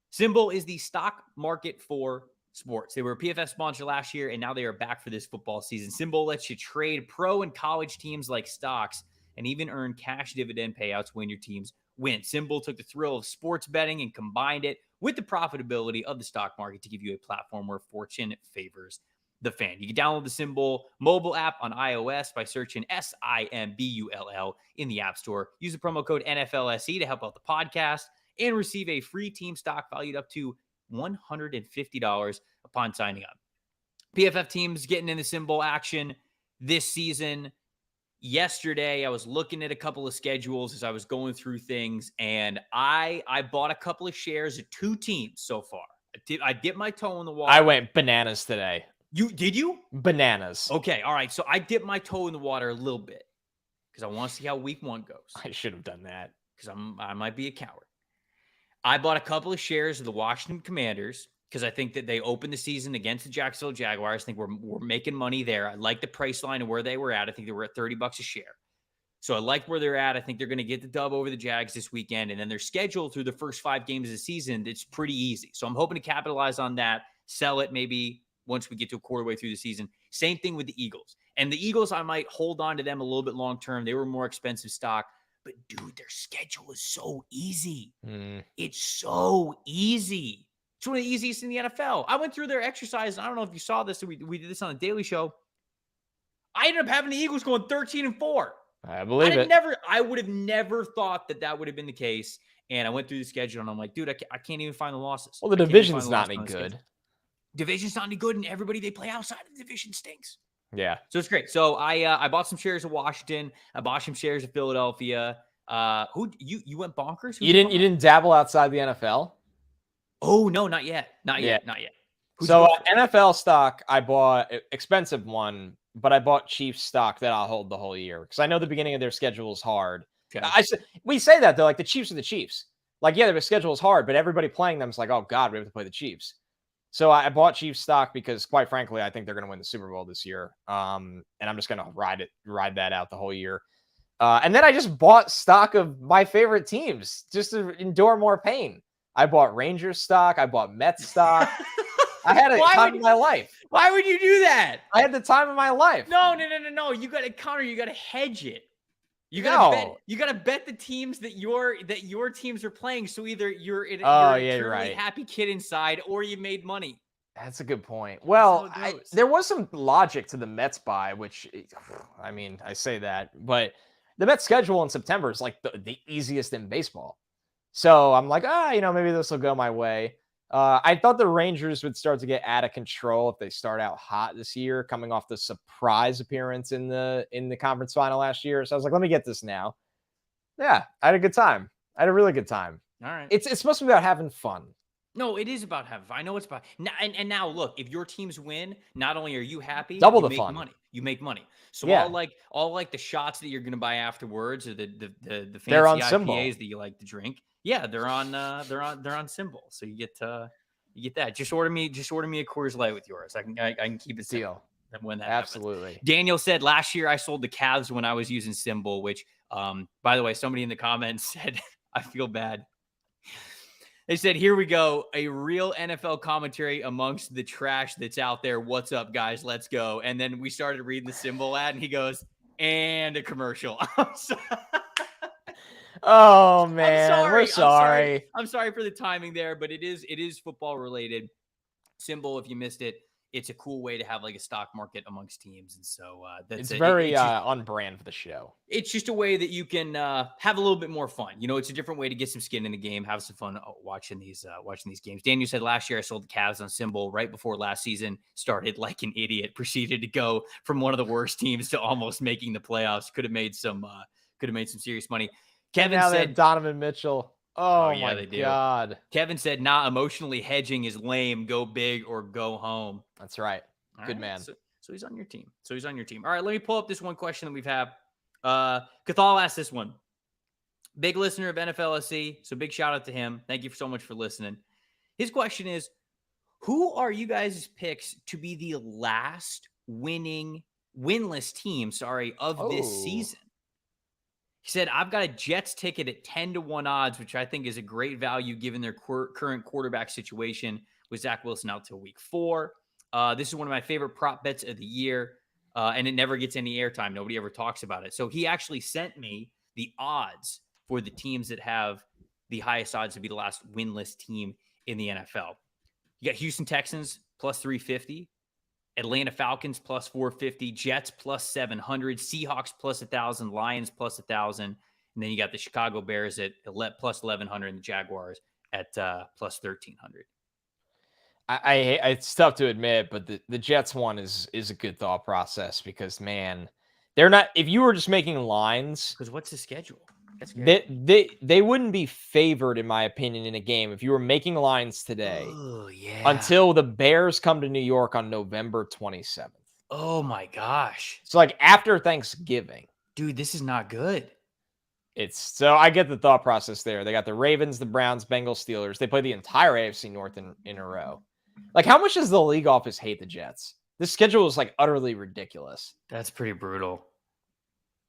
Symbol is the stock market for sports. They were a PFF sponsor last year, and now they are back for this football season. Symbol lets you trade pro and college teams like stocks and even earn cash dividend payouts when your teams win. Symbol took the thrill of sports betting and combined it with the profitability of the stock market to give you a platform where fortune favors the fan. You can download the Symbol mobile app on iOS by searching SIMBULL in the App Store. Use the promo code NFLSE to help out the podcast and receive a free team stock valued up to $150 upon signing up. PFF teams getting in the Symbol action this season. Yesterday, I was looking at a couple of schedules as I was going through things, and I bought a couple of shares of 2 teams so far. I dipped my toe in the water. I went bananas today. Did you? Bananas. Okay, all right. So I dipped my toe in the water a little bit because I want to see how week 1 goes. I should have done that because I might be a coward. I bought a couple of shares of the Washington Commanders because I think that they opened the season against the Jacksonville Jaguars. I think we're making money there. I like the price line and where they were at. I think they were at $30 a share. So I like where they're at. I think they're going to get the dub over the Jags this weekend. And then their schedule through the first 5 games of the season, it's pretty easy. So I'm hoping to capitalize on that, sell it maybe once we get to a quarter way through the season. Same thing with the Eagles. And the Eagles, I might hold on to them a little bit long term. They were more expensive stock. But, dude, their schedule is so easy. It's so easy. It's one of the easiest in the NFL. I went through their exercise. I don't know if you saw this. We did this on the Daily Show. I ended up having the Eagles going 13-4. I believe it. I would have never thought that would have been the case. And I went through the schedule, and I'm like, dude, I can't even find the losses. Well, the division's not any good. Division's not any good, and everybody they play outside of the division stinks. Yeah. So it's great. So I bought some shares of Washington. I bought some shares of Philadelphia. Who you went bonkers? You didn't dabble outside the NFL? Oh, no, not yet. Not yet. So NFL stock, I bought expensive one, but I bought Chiefs stock that I'll hold the whole year because I know the beginning of their schedule is hard. Okay. We say that though, like the Chiefs are the Chiefs. Like, yeah, their schedule is hard, but everybody playing them is like, oh God, we have to play the Chiefs. So I bought Chiefs stock because, quite frankly, I think they're going to win the Super Bowl this year. And I'm just going to ride that out the whole year. And then I just bought stock of my favorite teams just to endure more pain. I bought Rangers stock. I bought Mets stock. I had a time of my life. Why would you do that? I had the time of my life. No. You got to counter. You got to hedge it. You gotta bet the teams that your teams are playing. So either you're a truly happy kid inside, or you made money. That's a good point. Well, there was some logic to the Mets buy, which, I mean, I say that, but the Mets schedule in September is like the easiest in baseball. So I'm like, maybe this will go my way. I thought the Rangers would start to get out of control if they start out hot this year, coming off the surprise appearance in the conference final last year. So I was like, let me get this now. Yeah, I had a good time. I had a really good time. All right. It's supposed to be about having fun. No, it is about having fun. I know it's about now. And now look, if your teams win, not only are you happy, double you the fun. Money. You make money. So yeah. all like the shots that you're gonna buy afterwards, or the fancy IPAs that you like to drink. Yeah, they're on Symbol. So you get that. Just order me a Coors Light with yours. I can keep it deal. When that absolutely happens. Daniel said last year I sold the Cavs when I was using Symbol, which by the way, somebody in the comments said I feel bad. They said, here we go, a real NFL commentary amongst the trash that's out there. What's up, guys? Let's go. And then we started reading the Symbol ad, and he goes, and a commercial. Oh man, we're sorry. I'm sorry for the timing there, but it is football related. Symbol, if you missed it, it's a cool way to have like a stock market amongst teams, and so it's very on brand for the show. It's just a way that you can have a little bit more fun. It's a different way to get some skin in the game, have some fun watching these games. Daniel said last year I sold the Cavs on Symbol right before last season started like an idiot. Proceeded to go from one of the worst teams to almost making the playoffs. Could have made some serious money. Kevin said Donovan Mitchell. Oh yeah, my God. Kevin said, nah, emotionally hedging is lame. Go big or go home. That's right. Good man. So he's on your team. All right, let me pull up this one question that we've had. Cathal asked this one. Big listener of NFLSC, so big shout out to him. Thank you so much for listening. His question is, who are you guys' picks to be the last winless team, of this season? He said, I've got a Jets ticket at 10-1 odds, which I think is a great value given their current quarterback situation with Zach Wilson out till week 4. This is one of my favorite prop bets of the year, and it never gets any airtime. Nobody ever talks about it. So he actually sent me the odds for the teams that have the highest odds to be the last winless team in the NFL. You got Houston Texans plus 350. Atlanta Falcons plus 450, Jets plus 700, Seahawks plus 1,000, Lions plus 1,000, and then you got the Chicago Bears at plus 1,100 and the Jaguars at plus 1,300. It's tough to admit, but the Jets one is a good thought process because, man, they're not. If you were just making lines, because what's the schedule? That's good. They wouldn't be favored, in my opinion, in a game if you were making lines today Oh, yeah. until the Bears come to New York on November 27th. Oh, my gosh. So, like, after Thanksgiving. Dude, this is not good. So I get the thought process there. They got the Ravens, the Browns, Bengals, Steelers. They play the entire AFC North in a row. Like, how much does the league office hate the Jets? This schedule is like utterly ridiculous. That's pretty brutal.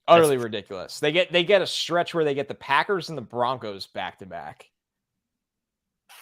Utterly ridiculous. They get a stretch where they get the Packers and the Broncos back to back.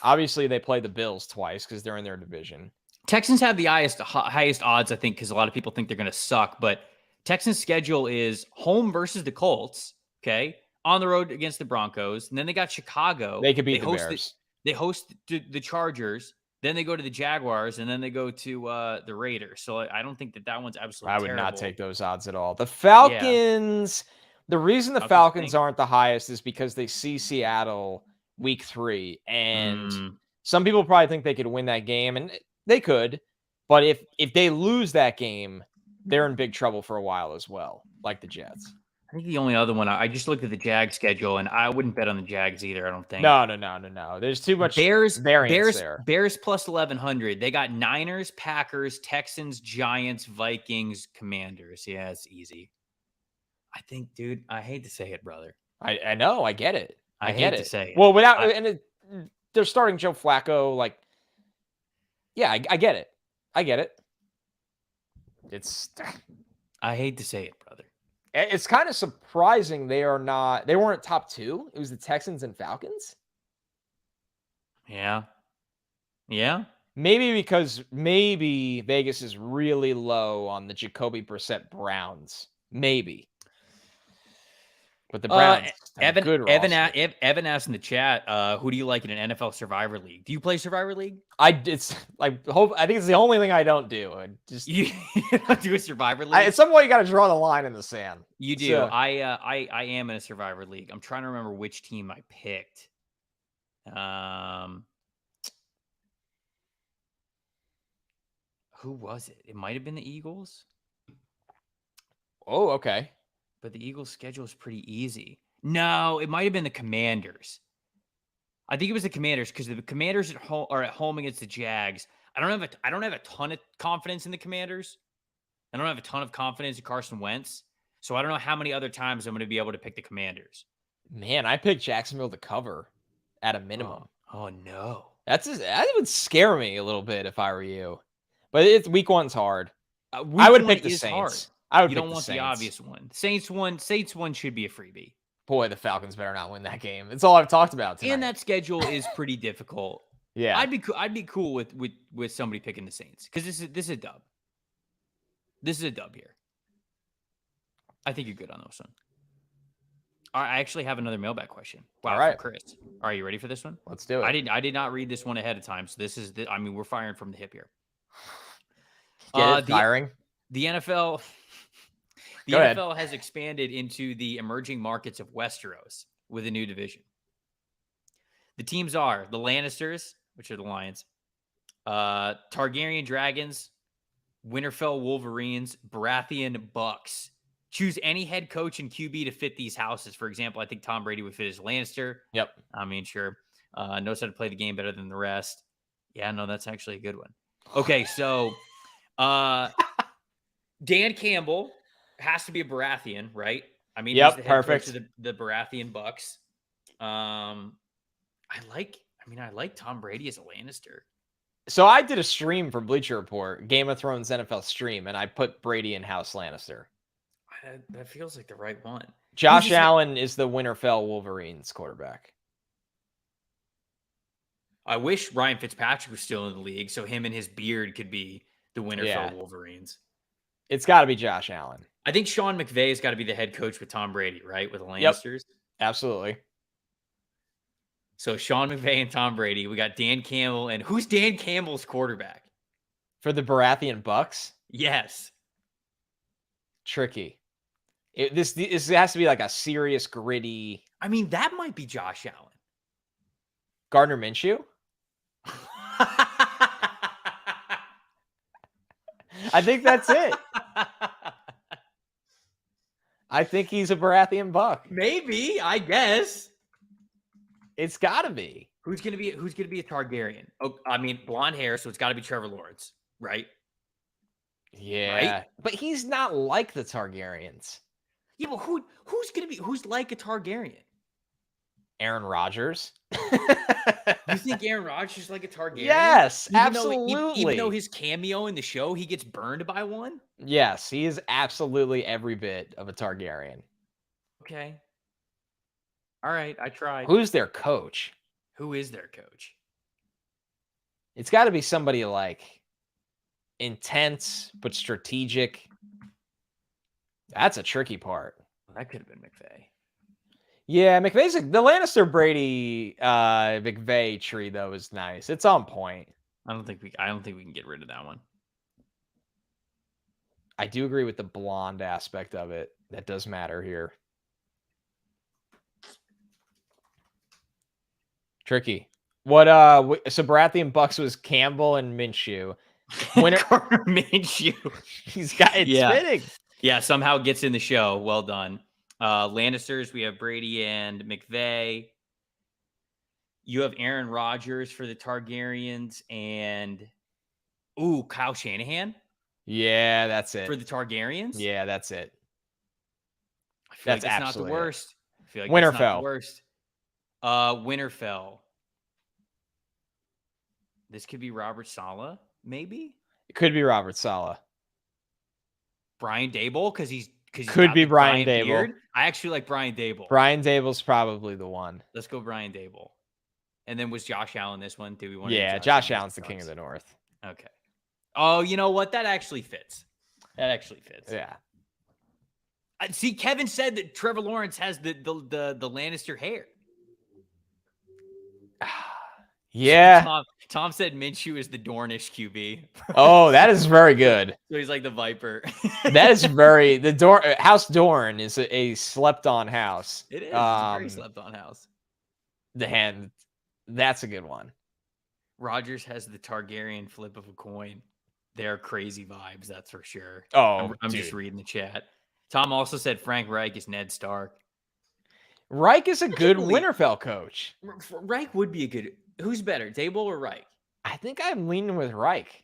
Obviously, they play the Bills twice because they're in their division. Texans have the highest odds, I think, because a lot of people think they're going to suck. But Texans' schedule is home versus the Colts, okay, on the road against the Broncos, and then they got Chicago. They could beat the Bears. They host the Chargers. Then they go to the Jaguars, and then they go to the Raiders. So I don't think that one's absolutely terrible. I would not take those odds at all. The Falcons, the reason the Falcons aren't the highest is because they see Seattle week 3. And some people probably think they could win that game, and they could. But if they lose that game, they're in big trouble for a while as well, like the Jets. I think the only other one, I just looked at the Jags schedule, and I wouldn't bet on the Jags either, I don't think. No. There's too much variance there. Bears plus 1,100. They got Niners, Packers, Texans, Giants, Vikings, Commanders. Yeah, it's easy. I think, dude, I hate to say it, brother. I know. I get it. I hate to say it. Well, they're starting Joe Flacco. Like, yeah, I get it. I get it. I hate to say it, brother. It's kind of surprising they weren't top 2. It was the Texans and Falcons. Yeah. Yeah. Maybe because Vegas is really low on the Jacoby Brissett Browns. Maybe. But the Browns Evan asked in the chat, who do you like in an NFL Survivor League? Do you play Survivor League? I think it's the only thing I don't do. You don't do a Survivor League? At some point, you got to draw the line in the sand. You do. So, I am in a Survivor League. I'm trying to remember which team I picked. Who was it? It might have been the Eagles. Oh, okay. But the Eagles' schedule is pretty easy. No, it might have been the Commanders. I think it was the Commanders because the Commanders are at home against the Jags. I don't have a ton of confidence in the Commanders. I don't have a ton of confidence in Carson Wentz. So I don't know how many other times I'm going to be able to pick the Commanders. Man, I picked Jacksonville to cover at a minimum. Oh no. That would scare me a little bit if I were you. But week 1's hard. I would pick the Saints. Hard. You don't want the obvious one. Saints one should be a freebie. Boy, the Falcons better not win that game. It's all I've talked about tonight. And that schedule is pretty difficult. Yeah, I'd be cool with somebody picking the Saints because this is a dub. This is a dub here. I think you're good on this one. All right, I actually have another mailbag question. Wow, all right, Chris. Are you ready for this one? Let's do it. I did not read this one ahead of time, so this is we're firing from the hip here. Firing. The NFL. The NFL has expanded into the emerging markets of Westeros with a new division. The teams are the Lannisters, which are the Lions, Targaryen Dragons, Winterfell Wolverines, Baratheon Bucks. Choose any head coach and QB to fit these houses. For example, I think Tom Brady would fit as Lannister. Yep. I mean, sure. Knows how to play the game better than the rest. Yeah, no, that's actually a good one. Okay, so Dan Campbell has to be a Baratheon, right? I mean, he's the head coach of the Baratheon Bucks. I like Tom Brady as a Lannister. So I did a stream for Bleacher Report, Game of Thrones NFL stream, and I put Brady in House Lannister. That feels like the right one. Josh Allen is the Winterfell Wolverines quarterback. I wish Ryan Fitzpatrick was still in the league, so him and his beard could be the Winterfell Wolverines. It's got to be Josh Allen. I think Sean McVay's got to be the head coach with Tom Brady, right? With the Lannisters. Yep, absolutely. So Sean McVay and Tom Brady. We got Dan Campbell. And who's Dan Campbell's quarterback? For the Baratheon Bucks? Yes. Tricky. This has to be like a serious, gritty... I mean, that might be Josh Allen. Gardner Minshew? I think that's it. I think he's a Baratheon Buck. Maybe, I guess. It's got to be. Who's gonna be a Targaryen? Oh, I mean, blonde hair, so it's got to be Trevor Lawrence, right? Yeah, right? But he's not like the Targaryens. Yeah, but who's like a Targaryen? Aaron Rodgers. You think Aaron Rodgers is like a Targaryen? Yes, even absolutely. Even though his cameo in the show, he gets burned by one? Yes, he is absolutely every bit of a Targaryen. Okay. All right, I tried. Who's their coach? Who is their coach? It's got to be somebody like intense but strategic. That's a tricky part. That could have been McVay. Yeah, McVay's the Lannister Brady McVay tree though is nice. It's on point. I don't think we can get rid of that one. I do agree with the blonde aspect of it. That does matter here. Tricky. What so Baratheon Bucks was Campbell and Minshew. Minshew. He's got it spinning. Yeah, somehow gets in the show. Well done. Lannisters, we have Brady and McVay. You have Aaron Rodgers for the Targaryens and Kyle Shanahan. Yeah, that's it. For the Targaryens? Yeah, that's it. I feel like that's not the worst. I feel like Winterfell. That's not the worst. Winterfell. This could be Robert Saleh, maybe? It could be Robert Saleh. Brian Daboll, because he's could be Brian Daboll. Beard. I actually like Brian Daboll. Brian Daboll's probably the one. Let's go Brian Daboll. And then was Josh Allen this one? Do we want? Yeah, Josh Allen's the king of the North. Okay. Oh, you know what? That actually fits. Yeah. See, Kevin said that Trevor Lawrence has the Lannister hair. Yeah. Tom said Minshew is the Dornish QB. Oh, that is very good. So he's like the Viper. That is House Dorn is a slept-on house. It is. It's a very slept-on house. That's a good one. Rodgers has the Targaryen flip of a coin. They're crazy vibes, that's for sure. Oh, I'm just reading the chat. Tom also said Frank Reich is Ned Stark. Reich is a good Winterfell coach. Reich would be a good. Who's better, Daboll or Reich? I think I'm leaning with Reich.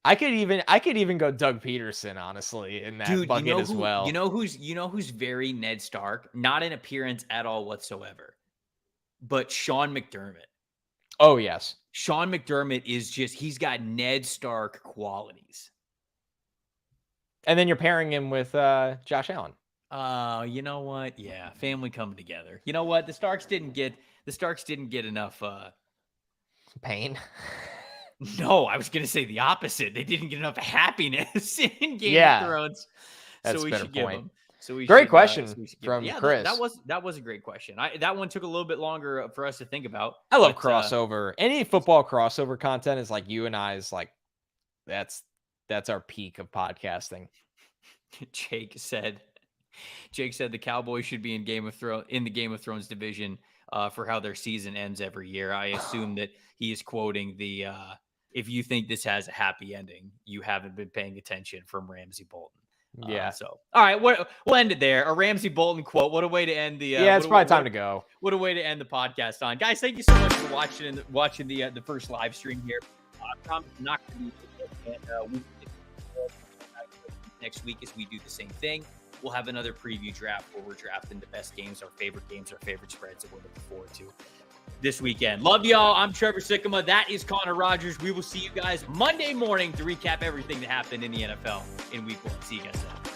I could even go Doug Peterson, honestly, in that bucket as well. You know who's very Ned Stark? Not an appearance at all whatsoever. But Sean McDermott. Oh, yes. Sean McDermott he's got Ned Stark qualities. And then you're pairing him with Josh Allen. You know what? Yeah, family coming together. You know what? The Starks didn't get enough pain. No, I was going to say the opposite. They didn't get enough happiness in Game of Thrones. That's so we should give them. Great question from Chris. That was a great question. That one took a little bit longer for us to think about. I love crossover. Any football crossover content is like you and I's like that's our peak of podcasting. Jake said the Cowboys should be in the Game of Thrones division for how their season ends every year. I assume that he is quoting the if you think this has a happy ending, you haven't been paying attention from Ramsey Bolton. Yeah. So, all right, we'll end it there. A Ramsey Bolton quote. What a way to end the. It's probably time to go. What a way to end the podcast on, guys. Thank you so much for watching the first live stream here. I'm not going to be and next week as we do the same thing. We'll have another preview draft where we're drafting the best games, our favorite spreads that we're looking forward to this weekend. Love y'all. I'm Trevor Sikkema. That is Connor Rogers. We will see you guys Monday morning to recap everything that happened in the NFL in week 1. See you guys then.